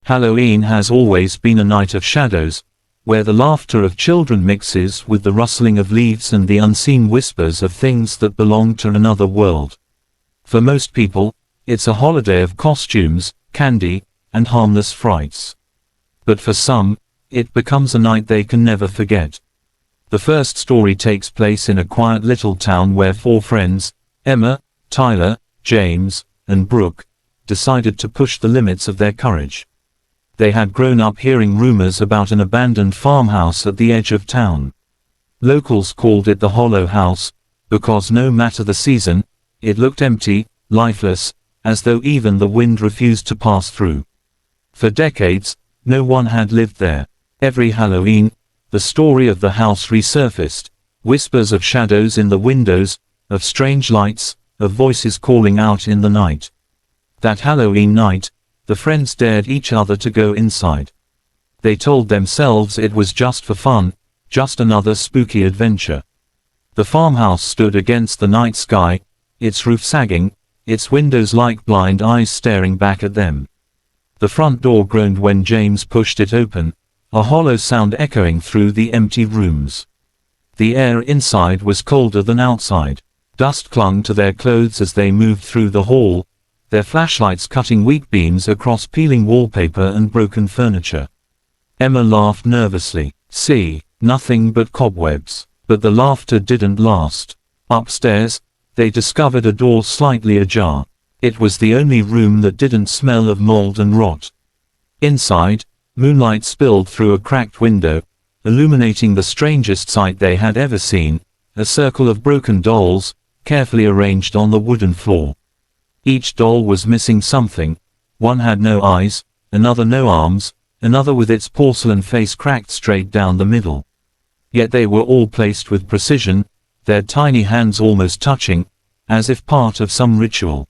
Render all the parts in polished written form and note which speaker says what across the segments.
Speaker 1: Halloween has always been a night of shadows, where the laughter of children mixes with the rustling of leaves and the unseen whispers of things that belong to another world. For most people, it's a holiday of costumes, candy, and harmless frights. But for some, it becomes a night they can never forget. The first story takes place in a quiet little town where four friends, Emma, Tyler, James, and Brooke, decided to push the limits of their courage. They had grown up hearing rumors about an abandoned farmhouse at the edge of town. Locals called it the Hollow House, because no matter the season, it looked empty, lifeless, as though even the wind refused to pass through. For decades, no one had lived there. Every Halloween, the story of the house resurfaced, whispers of shadows in the windows, of strange lights, of voices calling out in the night. That Halloween night, the friends dared each other to go inside. They told themselves it was just for fun, just another spooky adventure. The farmhouse stood against the night sky, its roof sagging, its windows like blind eyes staring back at them. The front door groaned when James pushed it open, a hollow sound echoing through the empty rooms. The air inside was colder than outside. Dust clung to their clothes as they moved through the hall, their flashlights cutting weak beams across peeling wallpaper and broken furniture. Emma laughed nervously. See, nothing but cobwebs. But the laughter didn't last. Upstairs, they discovered a door slightly ajar. It was the only room that didn't smell of mold and rot. Inside, moonlight spilled through a cracked window, illuminating the strangest sight they had ever seen, a circle of broken dolls, carefully arranged on the wooden floor. Each doll was missing something. One had no eyes, another no arms, another with its porcelain face cracked straight down the middle. Yet they were all placed with precision, their tiny hands almost touching, as if part of some ritual.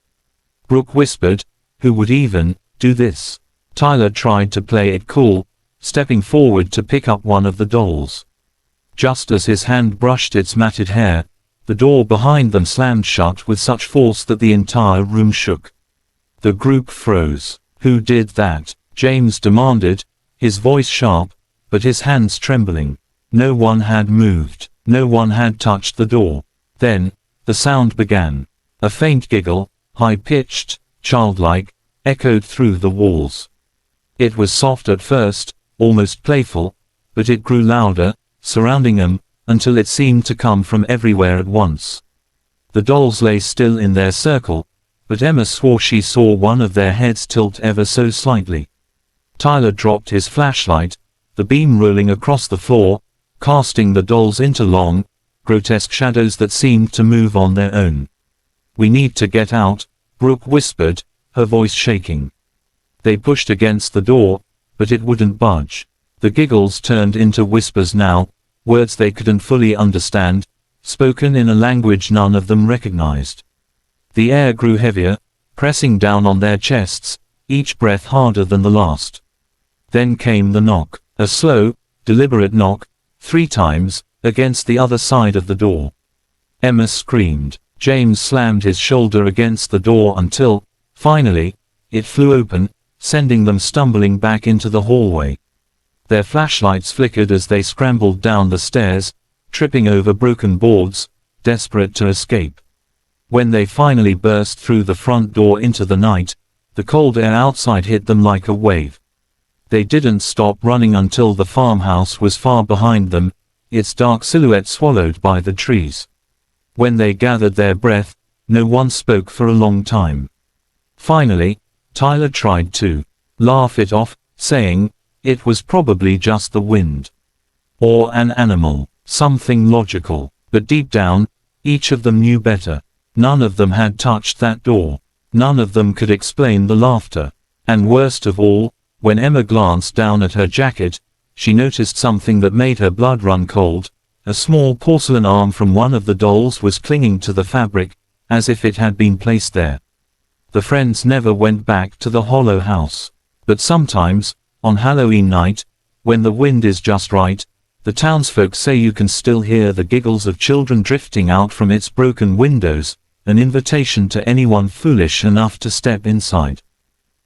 Speaker 1: Brooke whispered, "Who would even do this?" Tyler tried to play it cool, stepping forward to pick up one of the dolls. Just as his hand brushed its matted hair, the door behind them slammed shut with such force that the entire room shook. The group froze. "Who did that?" James demanded, his voice sharp, but his hands trembling. No one had moved. No one had touched the door. Then, the sound began. A faint giggle, high-pitched, childlike, echoed through the walls. It was soft at first, almost playful, but it grew louder, surrounding them, until it seemed to come from everywhere at once. The dolls lay still in their circle, but Emma swore she saw one of their heads tilt ever so slightly. Tyler dropped his flashlight, the beam rolling across the floor, casting the dolls into long, grotesque shadows that seemed to move on their own. "We need to get out," Brooke whispered, her voice shaking. They pushed against the door, but it wouldn't budge. The giggles turned into whispers now, words they couldn't fully understand, spoken in a language none of them recognized. The air grew heavier, pressing down on their chests, each breath harder than the last. Then came the knock, a slow, deliberate knock, 3 times, against the other side of the door. Emma screamed. James slammed his shoulder against the door until, finally, it flew open, sending them stumbling back into the hallway. Their flashlights flickered as they scrambled down the stairs, tripping over broken boards, desperate to escape. When they finally burst through the front door into the night, the cold air outside hit them like a wave. They didn't stop running until the farmhouse was far behind them, its dark silhouette swallowed by the trees. When they gathered their breath, no one spoke for a long time. Finally, Tyler tried to laugh it off, saying, it was probably just the wind. Or an animal, something logical. But deep down, each of them knew better. None of them had touched that door. None of them could explain the laughter. And worst of all, when Emma glanced down at her jacket, she noticed something that made her blood run cold. A small porcelain arm from one of the dolls was clinging to the fabric, as if it had been placed there. The friends never went back to the Hollow House. But sometimes, on Halloween night, when the wind is just right, the townsfolk say you can still hear the giggles of children drifting out from its broken windows, an invitation to anyone foolish enough to step inside.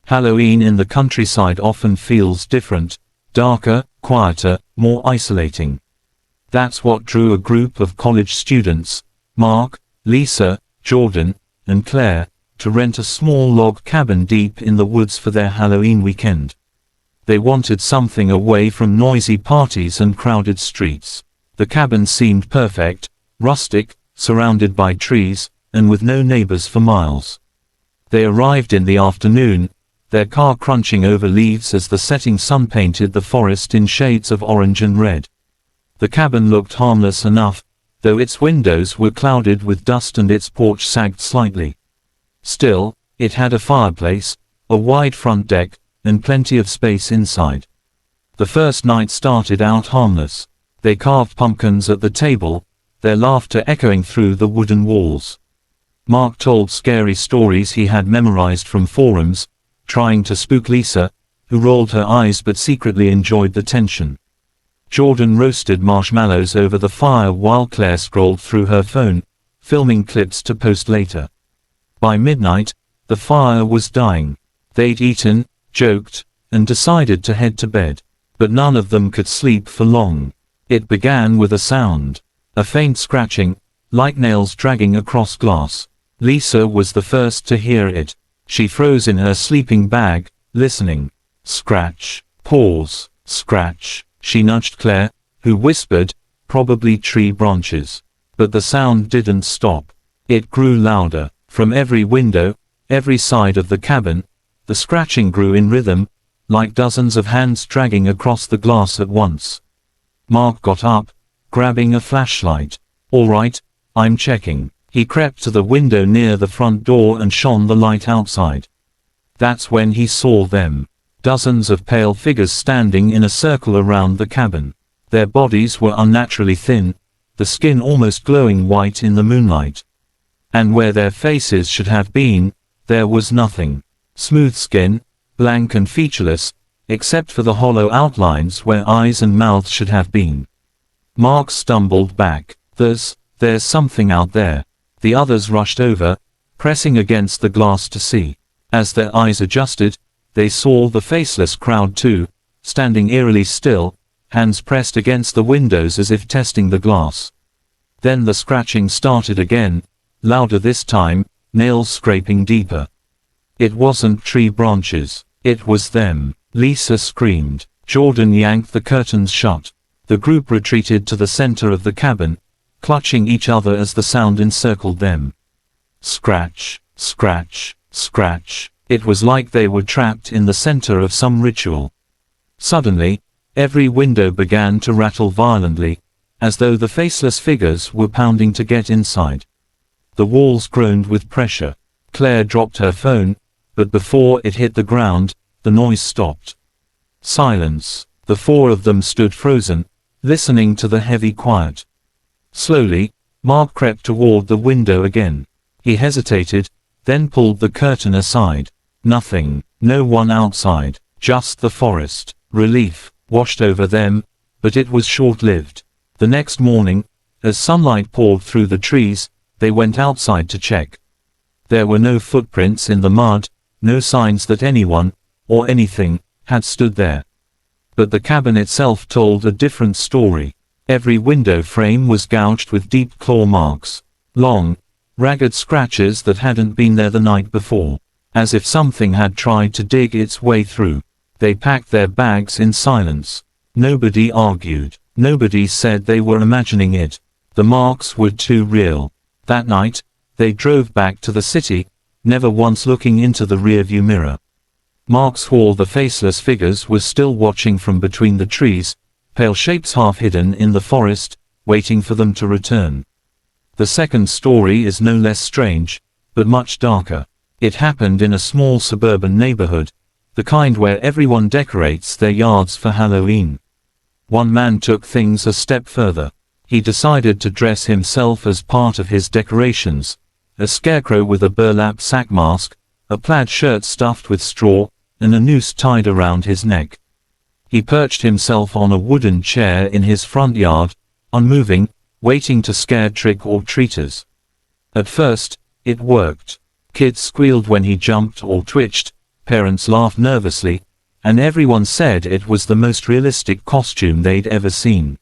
Speaker 1: Halloween in the countryside often feels different, darker, quieter, more isolating. That's what drew a group of college students, Mark, Lisa, Jordan, and Claire, to rent a small log cabin deep in the woods for their Halloween weekend. They wanted something away from noisy parties and crowded streets. The cabin seemed perfect, rustic, surrounded by trees, and with no neighbors for miles. They arrived in the afternoon, their car crunching over leaves as the setting sun painted the forest in shades of orange and red. The cabin looked harmless enough, though its windows were clouded with dust and its porch sagged slightly. Still, it had a fireplace, a wide front deck, and plenty of space inside. The first night started out harmless. They carved pumpkins at the table, their laughter echoing through the wooden walls. Mark told scary stories he had memorized from forums, trying to spook Lisa, who rolled her eyes but secretly enjoyed the tension. Jordan roasted marshmallows over the fire while Claire scrolled through her phone, filming clips to post later. By midnight, the fire was dying. They'd eaten, joked, and decided to head to bed. But none of them could sleep for long. It began with a sound. A faint scratching, like nails dragging across glass. Lisa was the first to hear it. She froze in her sleeping bag, listening. Scratch, pause, scratch. She nudged Claire, who whispered, probably tree branches. But the sound didn't stop. It grew louder. From every window, every side of the cabin, the scratching grew in rhythm, like dozens of hands dragging across the glass at once. Mark got up, grabbing a flashlight. All right, I'm checking. He crept to the window near the front door and shone the light outside. That's when he saw them. Dozens of pale figures standing in a circle around the cabin. Their bodies were unnaturally thin, the skin almost glowing white in the moonlight. And where their faces should have been, there was nothing. Smooth skin, blank and featureless, except for the hollow outlines where eyes and mouths should have been. Mark stumbled back. There's something out there. The others rushed over, pressing against the glass to see. As their eyes adjusted, they saw the faceless crowd too, standing eerily still, hands pressed against the windows as if testing the glass. Then the scratching started again, louder this time, nails scraping deeper. It wasn't tree branches. It was them. Lisa screamed. Jordan yanked the curtains shut. The group retreated to the center of the cabin, clutching each other as the sound encircled them. Scratch, scratch, scratch. It was like they were trapped in the center of some ritual. Suddenly, every window began to rattle violently, as though the faceless figures were pounding to get inside. The walls groaned with pressure. Claire dropped her phone, but before it hit the ground, the noise stopped. Silence. The four of them stood frozen, listening to the heavy quiet. Slowly, Mark crept toward the window again. He hesitated, then pulled the curtain aside. Nothing. No one outside. Just the forest. Relief washed over them, but it was short-lived. The next morning, as sunlight poured through the trees, they went outside to check. There were no footprints in the mud, no signs that anyone, or anything, had stood there. But the cabin itself told a different story. Every window frame was gouged with deep claw marks. Long, ragged scratches that hadn't been there the night before. As if something had tried to dig its way through. They packed their bags in silence. Nobody argued. Nobody said they were imagining it. The marks were too real. That night, they drove back to the city, never once looking into the rearview mirror. Mark swore the faceless figures were still watching from between the trees, pale shapes half hidden in the forest, waiting for them to return. The second story is no less strange, but much darker. It happened in a small suburban neighborhood, the kind where everyone decorates their yards for Halloween. One man took things a step further. He decided to dress himself as part of his decorations, a scarecrow with a burlap sack mask, a plaid shirt stuffed with straw, and a noose tied around his neck. He perched himself on a wooden chair in his front yard, unmoving, waiting to scare trick-or-treaters. At first, it worked. Kids squealed when he jumped or twitched, Parents laughed nervously, and everyone said it was the most realistic costume they'd ever seen.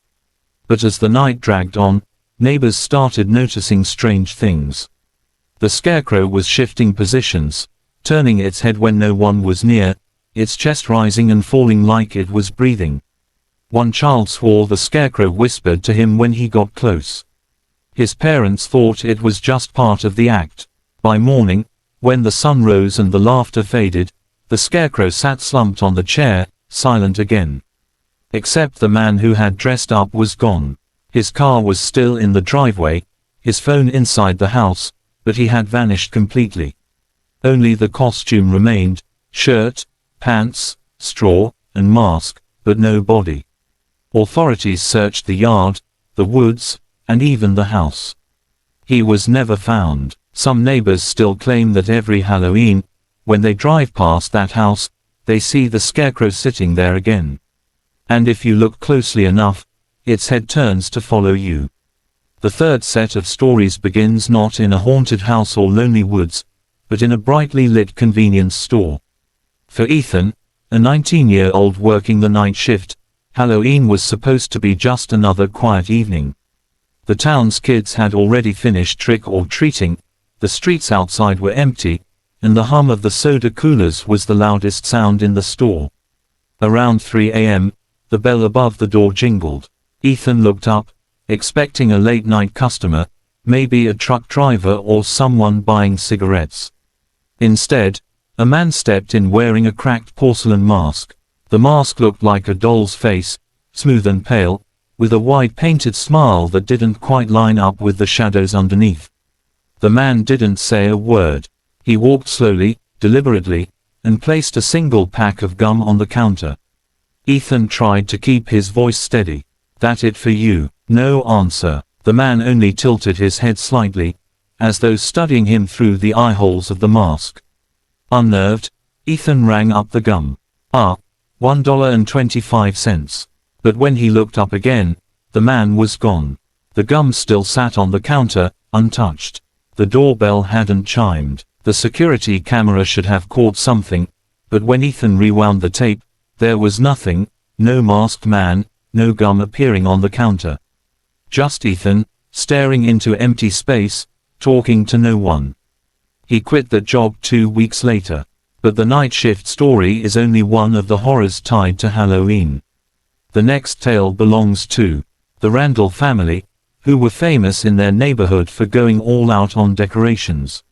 Speaker 1: But as the night dragged on, neighbors started noticing strange things. The scarecrow was shifting positions, turning its head when no one was near, its chest rising and falling like it was breathing. One child swore the scarecrow whispered to him when he got close. His parents thought it was just part of the act. By morning, when the sun rose and the laughter faded, the scarecrow sat slumped on the chair, silent again. Except the man who had dressed up was gone. His car was still in the driveway, his phone inside the house, but he had vanished completely. Only the costume remained, shirt, pants, straw, and mask, but no body. Authorities searched the yard, the woods, and even the house. He was never found. Some neighbors still claim that every Halloween, when they drive past that house, they see the scarecrow sitting there again. And if you look closely enough, its head turns to follow you. The third set of stories begins not in a haunted house or lonely woods, but in a brightly lit convenience store. For Ethan, a 19-year-old working the night shift, Halloween was supposed to be just another quiet evening. The town's kids had already finished trick-or-treating, the streets outside were empty, and the hum of the soda coolers was the loudest sound in the store. Around 3 a.m., the bell above the door jingled. Ethan looked up, expecting a late-night customer, maybe a truck driver or someone buying cigarettes. Instead, a man stepped in wearing a cracked porcelain mask. The mask looked like a doll's face, smooth and pale, with a wide painted smile that didn't quite line up with the shadows underneath. The man didn't say a word. He walked slowly, deliberately, and placed a single pack of gum on the counter. Ethan tried to keep his voice steady. "That it for you?" No answer. The man only tilted his head slightly, as though studying him through the eye holes of the mask. Unnerved, Ethan rang up the gum. $1.25. But when he looked up again, the man was gone. The gum still sat on the counter, untouched. The doorbell hadn't chimed. The security camera should have caught something, but when Ethan rewound the tape, there was nothing, no masked man, no gum appearing on the counter. Just Ethan, staring into empty space, talking to no one. He quit that job 2 weeks later. But the night shift story is only one of the horrors tied to Halloween. The next tale belongs to the Randall family, who were famous in their neighborhood for going all out on decorations.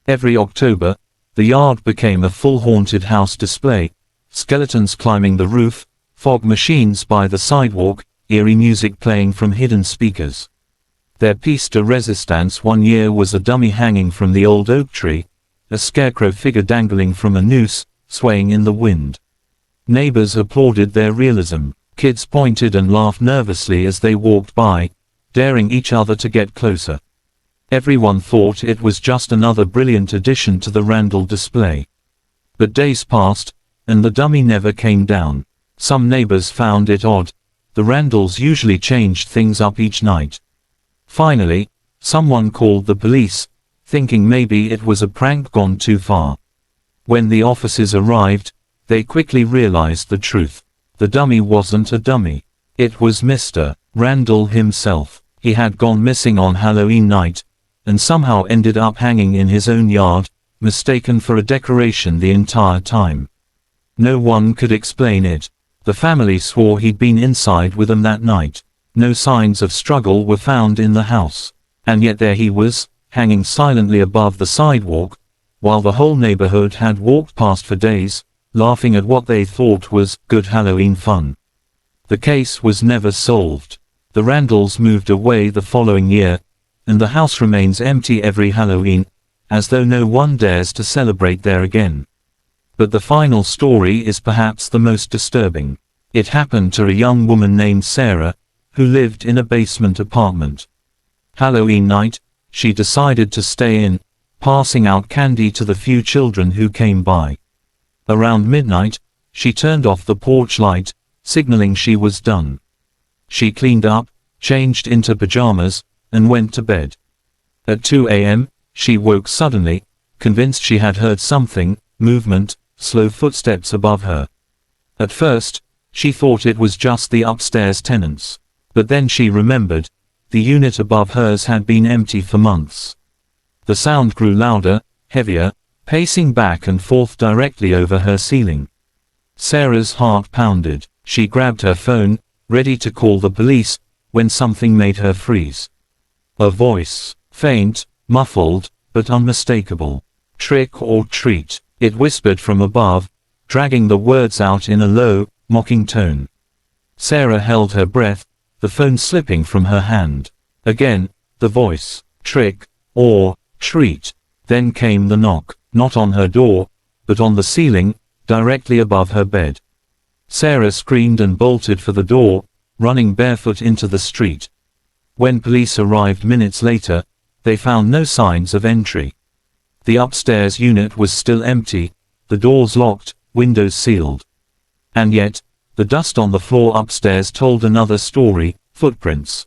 Speaker 1: Every October, the yard became a full haunted house display, skeletons climbing the roof, fog machines by the sidewalk, eerie music playing from hidden speakers. Their piece de resistance one year was a dummy hanging from the old oak tree, a scarecrow figure dangling from a noose, swaying in the wind. Neighbors applauded their realism. Kids pointed and laughed nervously as they walked by, daring each other to get closer. Everyone thought it was just another brilliant addition to the Randall display. But days passed, and the dummy never came down. Some neighbors found it odd. The Randalls usually changed things up each night. Finally, someone called the police, thinking maybe it was a prank gone too far. When the officers arrived, they quickly realized the truth. The dummy wasn't a dummy. It was Mr. Randall himself. He had gone missing on Halloween night, and somehow ended up hanging in his own yard, mistaken for a decoration the entire time. No one could explain it. The family swore he'd been inside with them that night. No signs of struggle were found in the house. And yet there he was, hanging silently above the sidewalk, while the whole neighborhood had walked past for days, laughing at what they thought was good Halloween fun. The case was never solved. The Randalls moved away the following year, and the house remains empty every Halloween, as though no one dares to celebrate there again. But the final story is perhaps the most disturbing. It happened to a young woman named Sarah, who lived in a basement apartment. Halloween night, she decided to stay in, passing out candy to the few children who came by. Around midnight, she turned off the porch light, signaling she was done. She cleaned up, changed into pajamas, and went to bed. At 2 a.m., she woke suddenly, convinced she had heard something, movement, slow footsteps above her. At first, she thought it was just the upstairs tenants. But then she remembered, the unit above hers had been empty for months. The sound grew louder, heavier, pacing back and forth directly over her ceiling. Sarah's heart pounded. She grabbed her phone, ready to call the police, when something made her freeze. A voice, faint, muffled, but unmistakable. "Trick or treat," it whispered from above, dragging the words out in a low, mocking tone. Sarah held her breath, the phone slipping from her hand. Again, the voice, "Trick or treat." Then came the knock, not on her door, but on the ceiling, directly above her bed. Sarah screamed and bolted for the door, running barefoot into the street. When police arrived minutes later, they found no signs of entry. The upstairs unit was still empty, the doors locked, windows sealed. And yet, the dust on the floor upstairs told another story: footprints.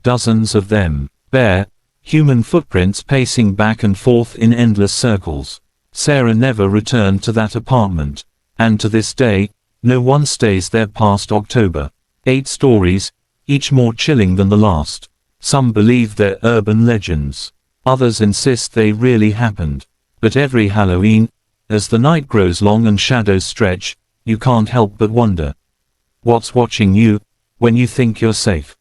Speaker 1: Dozens of them, bare, human footprints pacing back and forth in endless circles. Sarah never returned to that apartment. And to this day, no one stays there past October. 8 stories, each more chilling than the last. Some believe they're urban legends. Others insist they really happened. But every Halloween, as the night grows long and shadows stretch, you can't help but wonder. What's watching you, when you think you're safe?